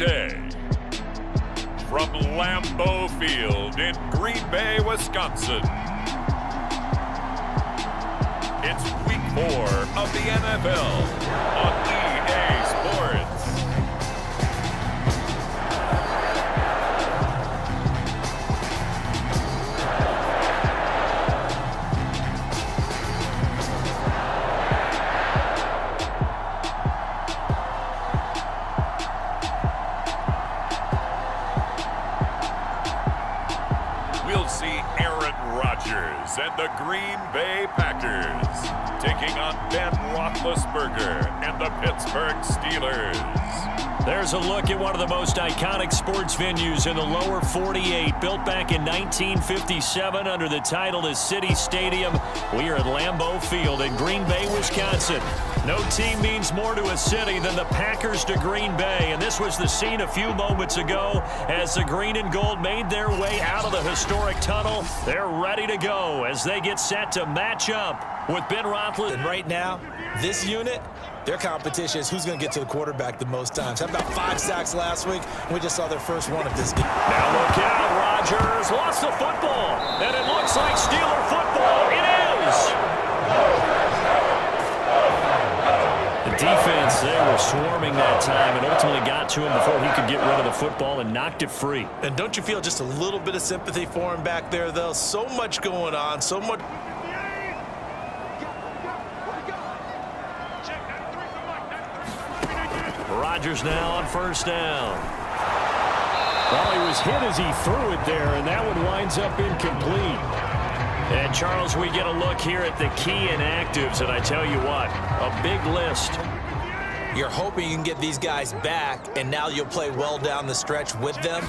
Tuesday, from Lambeau Field in Green Bay, Wisconsin. It's week 4 of the NFL on EA Sports. We'll see Aaron Rodgers and the Green Bay Packers taking on Ben Roethlisberger and the Pittsburgh Steelers. There's a look at one of the most iconic sports venues in the lower 48, built back in 1957 under the title of City Stadium. We are at Lambeau Field in Green Bay, Wisconsin. No team means more to a city than the Packers to Green Bay, and this was the scene a few moments ago as the green and gold made their way out of the historic tunnel. They're ready to go as they get set to match up with Ben Roethlisberger. And right now, this unit, their competition is who's going to get to the quarterback the most times. Had about 5 sacks last week, and we just saw their first one of this game. Now look out, Rodgers lost the football, and it looks like Steeler football. It is! The defense, they were swarming that time and ultimately got to him before he could get rid of the football and knocked it free. And don't you feel just a little bit of sympathy for him back there, though? So much going on, so much. Rodgers now on first down. Well, he was hit as he threw it there, and that one winds up incomplete. And, Charles, we get a look here at the key inactives, and I tell you what, a big list. You're hoping you can get these guys back, and now you'll play well down the stretch with them.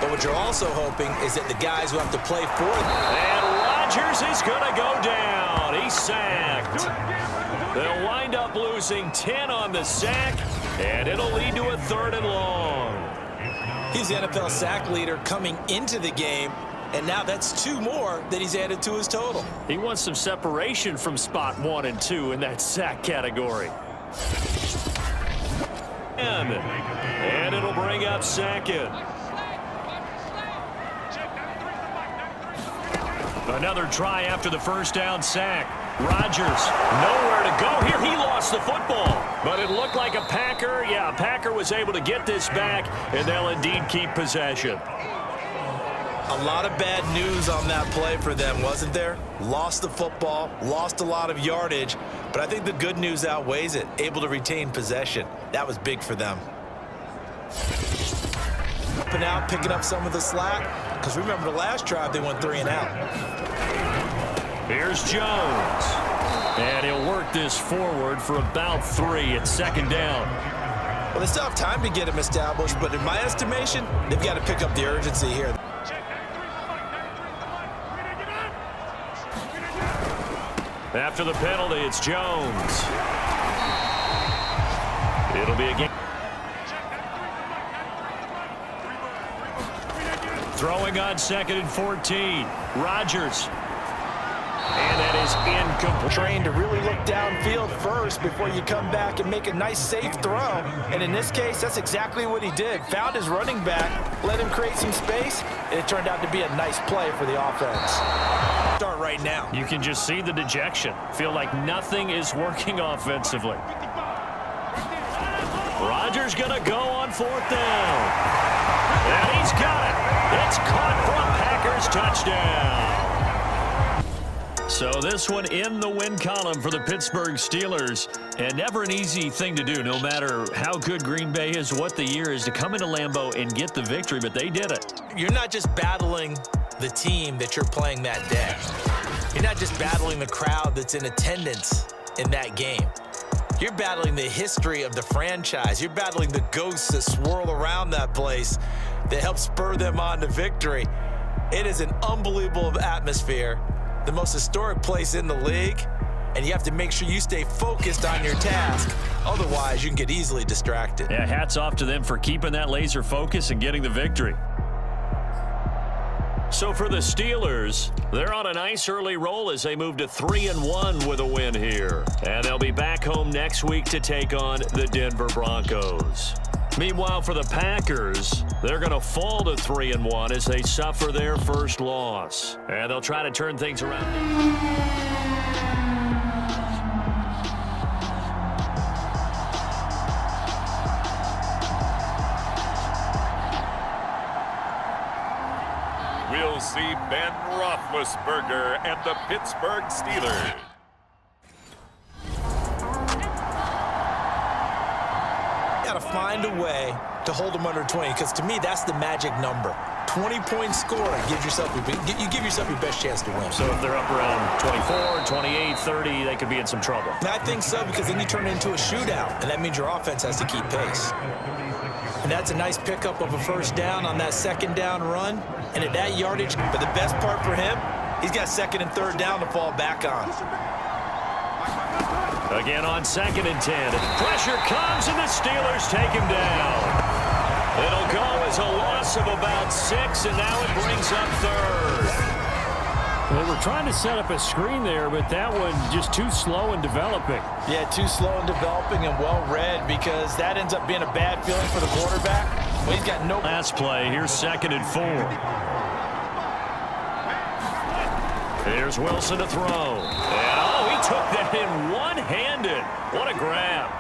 But what you're also hoping is that the guys who have to play for them. And Rodgers is going to go down. He's sacked. They'll wind up losing 10 on the sack, and it'll lead to a 3rd and long. He's the NFL sack leader coming into the game, and now that's 2 more that he's added to his total. He wants some separation from spot 1 and 2 in that sack category. And it'll bring up 2nd. Another try after the first down sack. Rodgers, nowhere to go here. He lost the football, but it looked like a Packer. Yeah, a Packer was able to get this back, and they'll indeed keep possession. A lot of bad news on that play for them, wasn't there? Lost the football, lost a lot of yardage, but I think the good news outweighs it. Able to retain possession. That was big for them. Up and out, picking up some of the slack, because remember the last drive they went 3 and out. Here's Jones. And he'll work this forward for about 3 at 2nd down. Well, they still have time to get him established, but in my estimation, they've got to pick up the urgency here. After the penalty, it's Jones. It'll be a game. Throwing on 2nd and 14. Rodgers. And that is incomplete. Trained to really look downfield first before you come back and make a nice, safe throw. And in this case, that's exactly what he did. Found his running back, let him create some space, and it turned out to be a nice play for the offense. Start right now. You can just see the dejection. Feel like nothing is working offensively. Rodgers going to go on 4th down. And he's got it. It's caught for a Packers touchdown. So this one in the win column for the Pittsburgh Steelers. And never an easy thing to do, no matter how good Green Bay is, what the year is, to come into Lambeau and get the victory, but they did it. You're not just battling the team that you're playing that day. You're not just battling the crowd that's in attendance in that game. You're battling the history of the franchise. You're battling the ghosts that swirl around that place that help spur them on to victory. It is an unbelievable atmosphere, the most historic place in the league, and you have to make sure you stay focused on your task. Otherwise, you can get easily distracted. Yeah, hats off to them for keeping that laser focus and getting the victory. So for the Steelers, they're on a nice early roll as they move to 3-1 with a win here. And they'll be back home next week to take on the Denver Broncos. Meanwhile, for the Packers, they're going to fall to 3-1 as they suffer their first loss. And they'll try to turn things around. We'll see Ben Roethlisberger and the Pittsburgh Steelers. Got to find a way to hold them under 20, because to me that's the magic number. 20-point score gives yourself you give yourself your best chance to win. So if they're up around 24, 28, 30, they could be in some trouble. And I think so, because then you turn it into a shootout, and that means your offense has to keep pace. And that's a nice pickup of a first down on that second down run. And at that yardage, but the best part for him, he's got second and third down to fall back on. Again on 2nd and 10. Pressure comes, and the Steelers take him down. It'll go as a loss of about 6, and now it brings up 3rd. They were trying to set up a screen there, but that one just too slow in developing. Yeah, too slow in developing and well read, because that ends up being a bad feeling for the quarterback. Well, he's got no... Last play, here's 2nd and 4. Here's Wilson to throw. And, oh, he took that in one-handed. What a grab.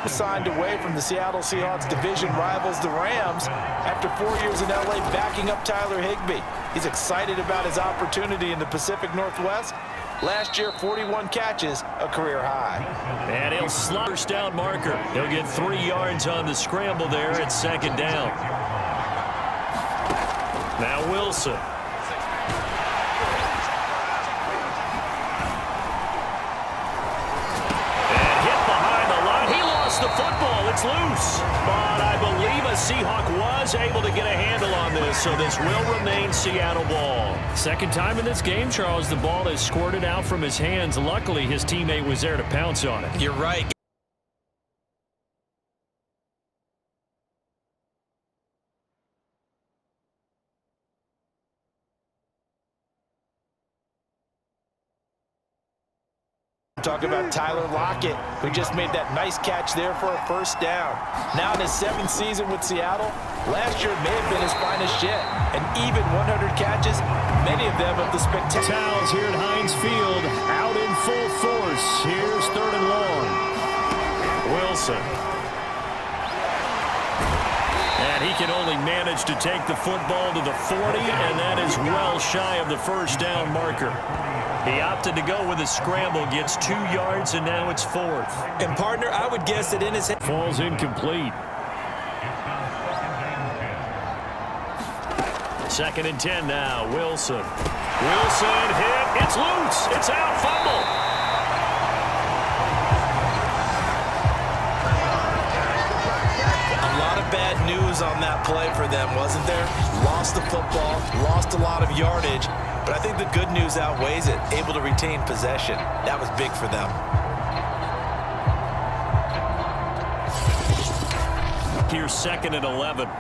Signed away from the Seattle Seahawks division rivals, the Rams, after 4 years in L.A. backing up Tyler Higbee. He's excited about his opportunity in the Pacific Northwest. Last year, 41 catches, a career high. And he'll slide first down marker. He'll get 3 yards on the scramble there at 2nd down. Now Wilson. The football, it's loose, but I believe a Seahawk was able to get a handle on this, so this will remain Seattle ball. Second time in this game, Charles, the ball has squirted out from his hands. Luckily, his teammate was there to pounce on it. You're right. Talk about Tyler Lockett, who just made that nice catch there for a first down. Now in his 7th season with Seattle, last year may have been his finest yet. And even 100 catches, many of them of the spectacular. Towels here at Heinz Field, out in full force. Here's 3rd and long. Wilson. And he can only manage to take the football to the 40, and that is well shy of the first down marker. He opted to go with a scramble, gets 2 yards, and now it's 4th. And, partner, I would guess that in his head. Falls incomplete. 2nd and 10 now. Wilson. Wilson hit. It's loose. It's out. Fumble. A lot of bad news on that play for them, wasn't there? Lost the football, lost a lot of yardage. But I think the good news outweighs it. Able to retain possession. That was big for them. Here's 2nd and 11.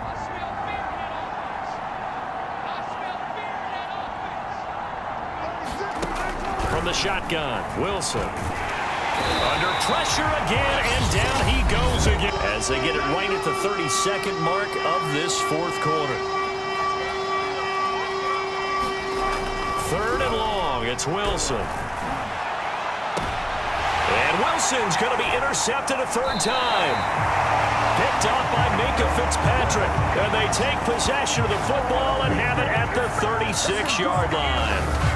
From the shotgun, Wilson. Under pressure again, and down he goes again. As they get it right at the 32nd mark of this 4th quarter. 3rd and long, it's Wilson. And Wilson's going to be intercepted a 3rd time. Picked off by Minka Fitzpatrick. And they take possession of the football and have it at the 36-yard line.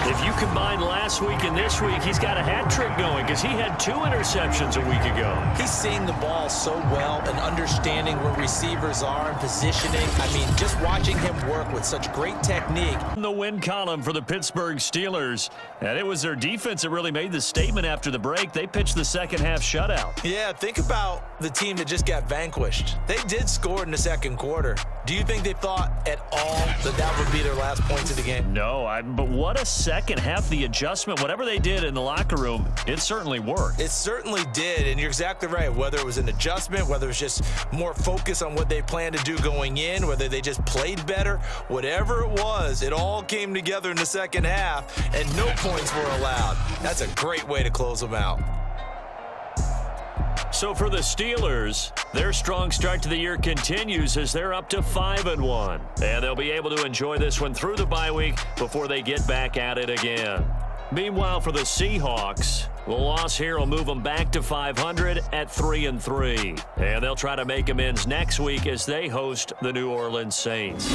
If you combine last week and this week, he's got a hat trick going because he had 2 interceptions a week ago. He's seeing the ball so well and understanding where receivers are and positioning. I mean, just watching him work with such great technique. In the win column for the Pittsburgh Steelers, and it was their defense that really made the statement after the break. They pitched the second half shutout. Yeah, think about the team that just got vanquished. They did score in the 2nd quarter. Do you think they thought at all that that would be their last points of the game? No, but what a second half, the adjustment, whatever they did in the locker room, it certainly worked. It certainly did, and you're exactly right. Whether it was an adjustment, whether it was just more focus on what they planned to do going in, whether they just played better, whatever it was, it all came together in the second half, and no points were allowed. That's a great way to close them out. So for the Steelers, their strong start to the year continues as they're up to 5-1. And they'll be able to enjoy this one through the bye week before they get back at it again. Meanwhile, for the Seahawks, the loss here will move them back to 500 at 3-3. And they'll try to make amends next week as they host the New Orleans Saints.